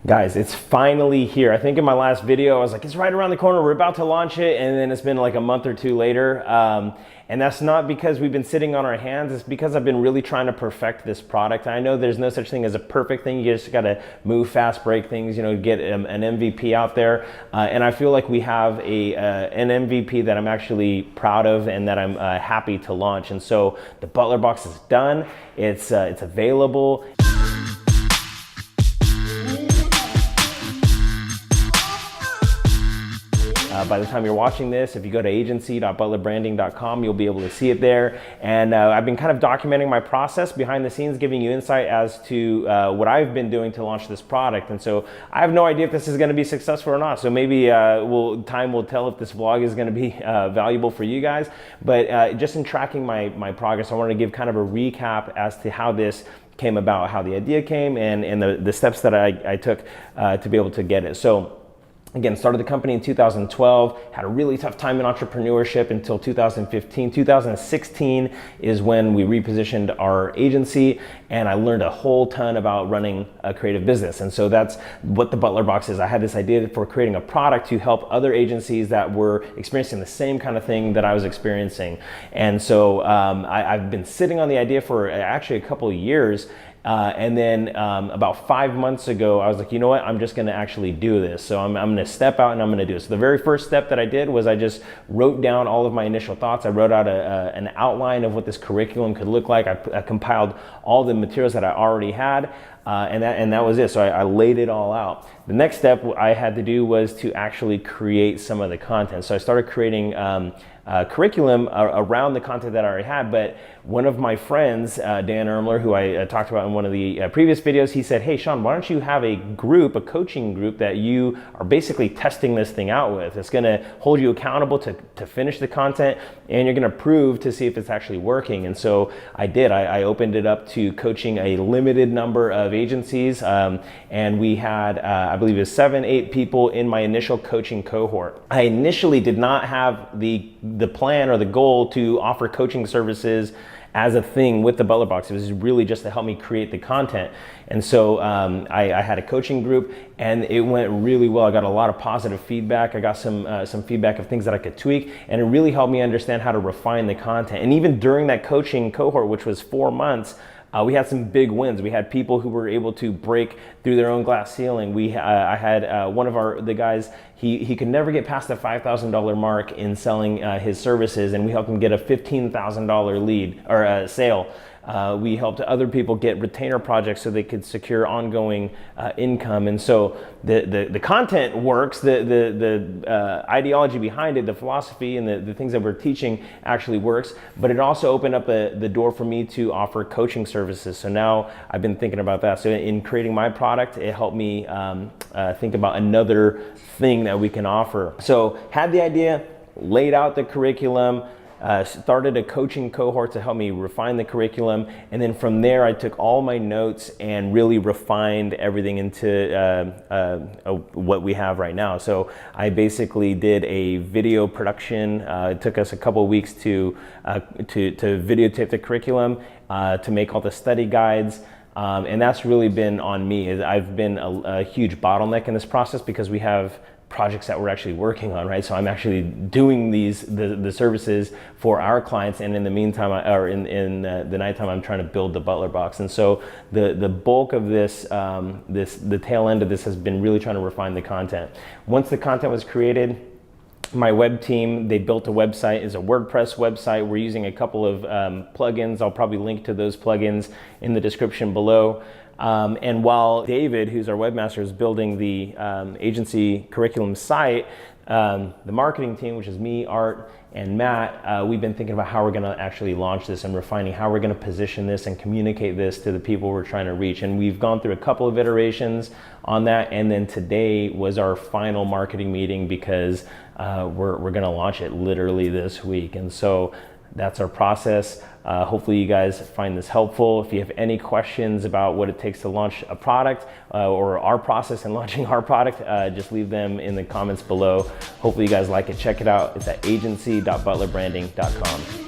Guys, it's finally here. I think in my last video, I was like, it's right around the corner. We're about to launch it. And then it's been like a month or two later. And that's not because we've been sitting on our hands. It's because I've been really trying to perfect this product. I know there's no such thing as a perfect thing. You just got to move fast, break things, get an MVP out there. And I feel like we have an MVP that I'm actually proud of and that I'm happy to launch. And so the Butler Box is done. It's available. By the time you're watching this, if you go to agency.butlerbranding.com, you'll be able to see it there. And I've been kind of documenting my process behind the scenes, giving you insight as to what I've been doing to launch this product. And so I have no idea if this is going to be successful or not. So maybe time will tell if this vlog is going to be valuable for you guys. But just in tracking my progress, I wanted to give kind of a recap as to how this came about, how the idea came, and the steps that I took to be able to get it. So again, started the company in 2012, had a really tough time in entrepreneurship until 2015. 2016 is when we repositioned our agency, and I learned a whole ton about running a creative business. And so that's what the Butler Box is. I had this idea for creating a product to help other agencies that were experiencing the same kind of thing that I was experiencing. And so I've been sitting on the idea for actually a couple of years. And then about 5 months ago, I was like, you know what, I'm just gonna actually do this. So I'm gonna step out and I'm gonna do it. So the very first step that I did was I just wrote down all of my initial thoughts. I wrote out an outline of what this curriculum could look like. I compiled all the materials that I already had. And that was it. So I laid it all out. The next step I had to do was to actually create some of the content. So I started creating curriculum around the content that I already had. But one of my friends, Dan Ermler, who I talked about in one of the previous videos, he said, hey Sean, why don't you have a coaching group that you are basically testing this thing out with? It's gonna hold you accountable to finish the content, and you're gonna prove to see if it's actually working. And so I did. I opened it up to coaching a limited number of agencies, and we had, I believe it was 7-8 people in my initial coaching cohort. I initially did not have the plan or the goal to offer coaching services as a thing with the Butler Box. It was really just to help me create the content. And so I had a coaching group, and it went really well. I got a lot of positive feedback. I got some feedback of things that I could tweak, and it really helped me understand how to refine the content. And even during that coaching cohort, which was 4 months, we had some big wins. We had people who were able to break through their own glass ceiling. I had one of the guys, he could never get past the $5,000 mark in selling his services, and we helped him get a $15,000 lead or sale. We helped other people get retainer projects so they could secure ongoing income. And so the content works, the ideology behind it, the philosophy and the things that we're teaching actually works, but it also opened up the door for me to offer coaching services. So now I've been thinking about that. So in creating my product, it helped me think about another thing that we can offer. So had the idea, laid out the curriculum, started a coaching cohort to help me refine the curriculum, and then from there I took all my notes and really refined everything into what we have right now. So I basically did a video production. It took us a couple of weeks to videotape the curriculum, to make all the study guides. And that's really been on me. I've been a huge bottleneck in this process because we have projects that we're actually working on, right? So I'm actually doing the services for our clients, and in the meantime, in the nighttime, I'm trying to build the Butler Box. And so the bulk of the tail end of this has been really trying to refine the content. Once the content was created, my web team, they built a website. It's a WordPress website. We're using a couple of plugins. I'll probably link to those plugins in the description below. And while David, who's our webmaster, is building the agency curriculum site, the marketing team, which is me, Art, and Matt, we've been thinking about how we're going to actually launch this and refining how we're going to position this and communicate this to the people we're trying to reach. And we've gone through a couple of iterations on that, and then today was our final marketing meeting because we're going to launch it literally this week. And so that's our process. Hopefully you guys find this helpful. If you have any questions about what it takes to launch a product or our process in launching our product, just leave them in the comments below. Hopefully you guys like it. Check it out. It's at agency.butlerbranding.com.